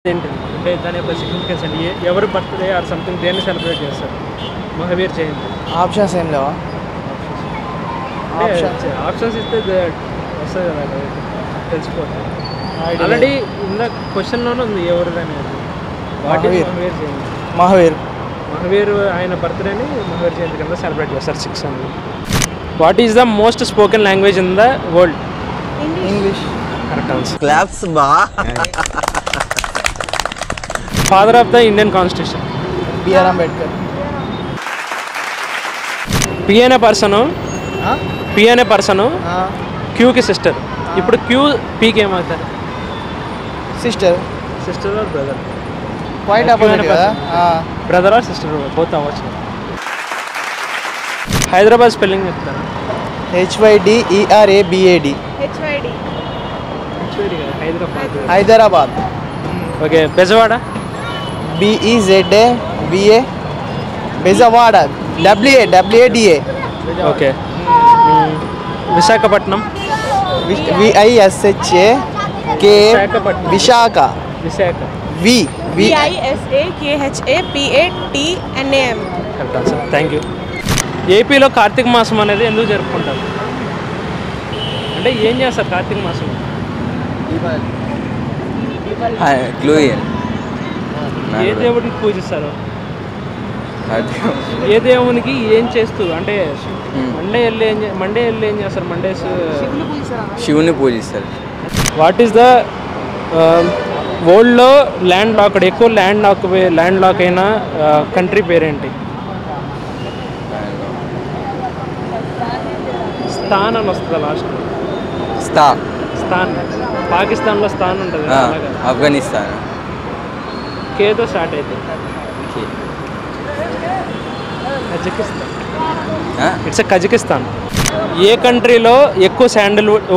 ఏంటి అంటే దాని యొక్క సిగ్నిఫికెన్స్ అండి ఎవరి బర్త్డే ఆర్ సంథింగ్ దేన్ని సెలబ్రేట్ చేస్తారు మహావీర్ జయంతి ఆప్షన్స్ ఏం లేవా? ఆప్షన్స్ ఇస్తే వస్తుంది కదా తెలిసిపోతుంది. ఆల్రెడీ ఇందా క్వశ్చన్లోనే ఉంది ఎవరిదని. What is Mahavir Jayanti? మహావీర్ ఆయన బర్త్డేని మహావీర్ జయంతి కింద సెలబ్రేట్ చేస్తారు 6 అని. What is the most spoken language in the world? English. Correct answer. Claps బా. Father of the Indian constitution? B R Ambedkar. P అనే పర్సను క్యూకి సిస్టర్. ఇప్పుడు క్యూ పీకి ఏమవుతారు? Sister or brother? Quite opposite కదా. బ్రదర్ ఆర్ సిస్టర్ బోత్ అవ్వచ్చు. Hyderabad spelling చెప్తారా? HYDERABAD. Hyderabad. Okay. Bezawada? BEZABA. Bezawada. WADA. Okay. Visakhapatnam? VISHAK. Visakha. VISAKHAPATNAM. Correct answer. Thank you. ఏపీలో కార్తీక మాసం అనేది ఎందుకు జరుపుకుంటారు? అంటే ఏం చేస్తారు కార్తీక మాసం? క్లూ ఏ దేవుడికి పూజిస్తారు? ఏ దేవునికి ఏం చేస్తూ అంటే మండే వెళ్ళి ఏం చేస్తారు? మండేస్ శివుని పూజిస్తారు. వాట్ ఈస్ ద వరల్డ్లో ల్యాండ్ లాక్డ్ ఎక్కువ ల్యాండ్ లాక్ అయిన కంట్రీ పేరేంటి? స్థాన్ అని వస్తుందా లాస్ట్? స్థాన్. పాకిస్తాన్లో స్థాన్ ఉంటుంది. ఆఫ్ఘనిస్తాన్. కేతో స్టార్ట్ అయితే కజకిస్తాన్. ఏ కంట్రీలో ఎక్కువ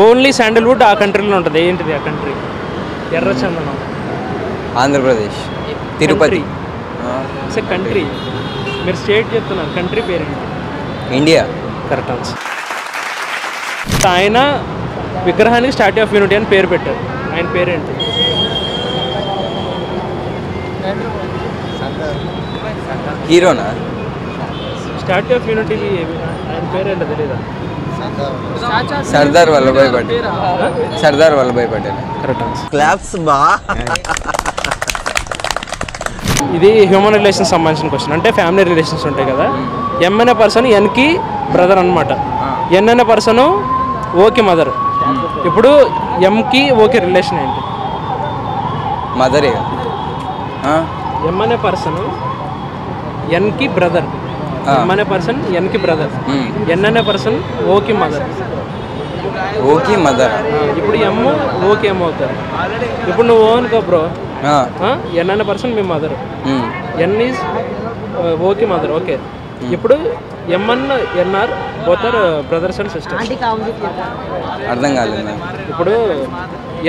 ఓన్లీ శాండిల్వుడ్ ఆ కంట్రీలో ఉంటుంది? ఏంటిది ఆ కంట్రీ? ఎర్రచందనం. ఆంధ్రప్రదేశ్. తిరుపతి. కంట్రీ మీరు స్టేట్ చెప్తున్నారు, కంట్రీ పేరేంటి? ఇండియా. Correct answer. ఆయన విగ్రహానికి స్టాట్యూ ఆఫ్ యూనిటీ అని పేరు పెట్టారు. ఆయన పేరేంటి? హీరోనా? స్టాట్యూ ఆఫ్ యూనిటీకి ఆయన పేరేంటో తెలీదా? Sardar Vallabhbhai Patel. Correct answer. Claps బా. ఇది హ్యూమన్ రిలేషన్స్ సంబంధించిన క్వశ్చన్. అంటే ఫ్యామిలీ రిలేషన్స్ ఉంటాయి కదా. ఎం అనే పర్సన్ ఎన్కి బ్రదర్ అనమాట. ఎన్ అనే పర్సన్ ఓకి మదర్. ఇప్పుడు ఎంకి ఓకి రిలేషన్ ఏంటి? మదరే. ఎం అనే పర్సన్ ఎన్కి బ్రదర్. ఎం అనే పర్సన్ ఎన్కి బ్రదర్. ఎన్ అనే పర్సన్ ఓకి మదర్. ఇప్పుడు ఎమ్ ఓకి ఏమవుతారు? ఇప్పుడు నువ్వు ఓ అనుకో బ్రో. ఎన్ అనే పర్సన్ మీ మదర్. ఎన్ ఈజ్ ఓకి మదర్. ఓకే. ఇప్పుడు M N N R both are brothers and sisters. అర్థం కాలేదు. ఇప్పుడు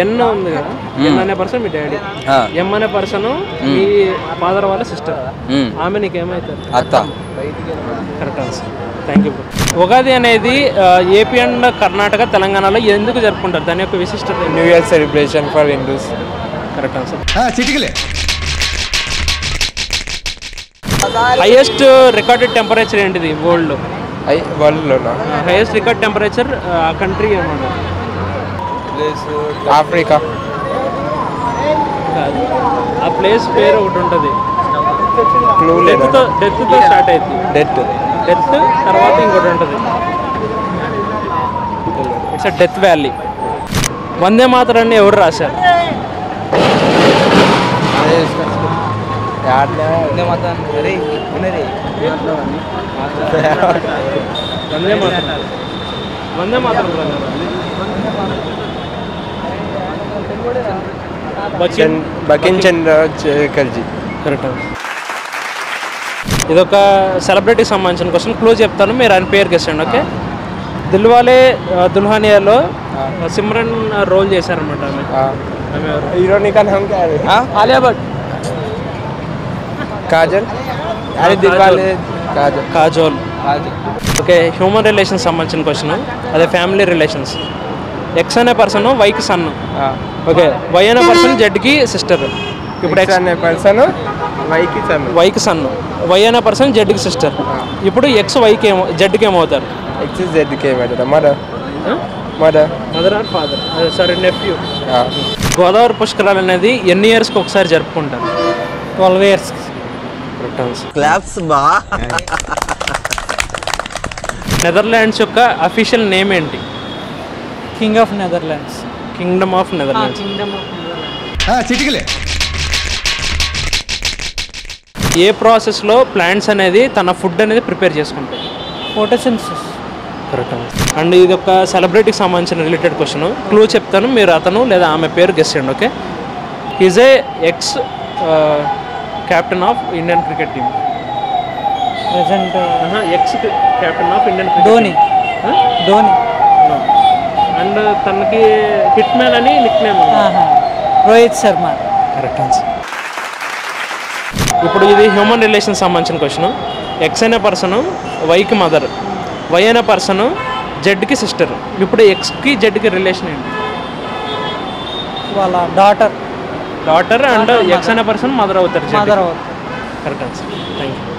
ఎన్ ఉంది కదా, ఎన్ అనే పర్సన్ మీ డాడీ. ఎం అనే పర్సన్ మీ ఫాదర్ వాళ్ళ సిస్టర్. ఆమె నీకేమవుతారు? అత్త. Correct answer. Thank you. Ugadi అనేది ఏపీ అండ్ కర్ణాటక, తెలంగాణలో ఎందుకు జరుపుకుంటారు? దాని యొక్క విశిష్టత? New year celebration for Hindus. Correct answer. Highest recorded temperature ఏంటిది వరల్డ్లో? హైయెస్ట్ రికార్డ్ టెంపరేచర్ ఆ కంట్రీ ఏమన్నా? ఆఫ్రికా. ఆ ప్లేస్ పేరు ఒకటి ఉంటుంది. డెత్తో స్టార్ట్ అవుతుంది. డెత్ తర్వాత ఇంకోటి ఉంటుంది. It's death valley. వందే మాతరాన్ని ఎవరు రాశారు? వందే మాతరం. బకించంద్ర చటర్జీ. కరెక్ట్. ఇదొక సెలబ్రిటీకి సంబంధించిన క్వశ్చన్. క్లోజ్ చెప్తాను, మీరు ఆయన పేరు గెస్టండి. ఓకే. దిల్వాలే దుల్హనియాలో సిమ్రన్ రోల్ చేశారనమాట. Alia Bhatt. Kajol. Okay. Human relations సంబంధించిన క్వశ్చన్. అదే ఫ్యామిలీ రిలేషన్స్. ఎక్స్ అనే పర్సన్ వైకి సన్. ఓకే. వై అనే పర్సన్ జెడ్కి సిస్టర్. ఇప్పుడు X అనే పర్సన్ వైకి సన్ వైకి సన్, వై అనే పర్సన్ జెడ్కి సిస్టర్. ఇప్పుడు ఎక్స్ వైకి ఏమో జెడ్కి ఏమవుతారు? X జెడ్కి ఏమవుతుంది? Mother mother mother or father, sorry nephew. Godavari పుష్కరాలు అనేది ఎన్ని ఇయర్స్కి ఒకసారి జరుపుకుంటారు? 12 years. క్లాప్స్ బా. నెదర్లాండ్స్ యొక్క అఫీషియల్ నేమ్ ఏంటి? King of Netherlands. Kingdom of Netherlands. ఏ ప్రాసెస్లో ప్లాంట్స్ అనేది తన ఫుడ్ అనేది ప్రిపేర్ చేసుకుంటాయి? Photosynthesis. కరెక్ట్. అండ్ ఇది ఒక సెలబ్రిటీకి సంబంధించిన రిలేటెడ్ క్వశ్చన్. క్లూ చెప్తాను, మీరు అతను లేదా ఆమె పేరు గెస్ చేయండి. Okay. Is a X captain of Indian cricket team. Present. X captain of Indian cricket. Dhoni. Dhoni. And తనకి హిట్ మ్యాన్ అని Nick name. Rohit Sharma. Correct answer. ఇప్పుడు ఇది హ్యూమన్ రిలేషన్ సంబంధించిన క్వశ్చన్. ఎక్స్ అనే person వైకి mother, why అనే person జెడ్కి sister. ఇప్పుడు ఎక్స్కి జెడ్కి relation ఏంటి? వాళ్ళ డాటర్ డాటర్. అండ్ ఎక్స్ అనే పర్సన్ మదర్ అవుతారు. మదర్ అవుతుంది. Correct answer. Thank you.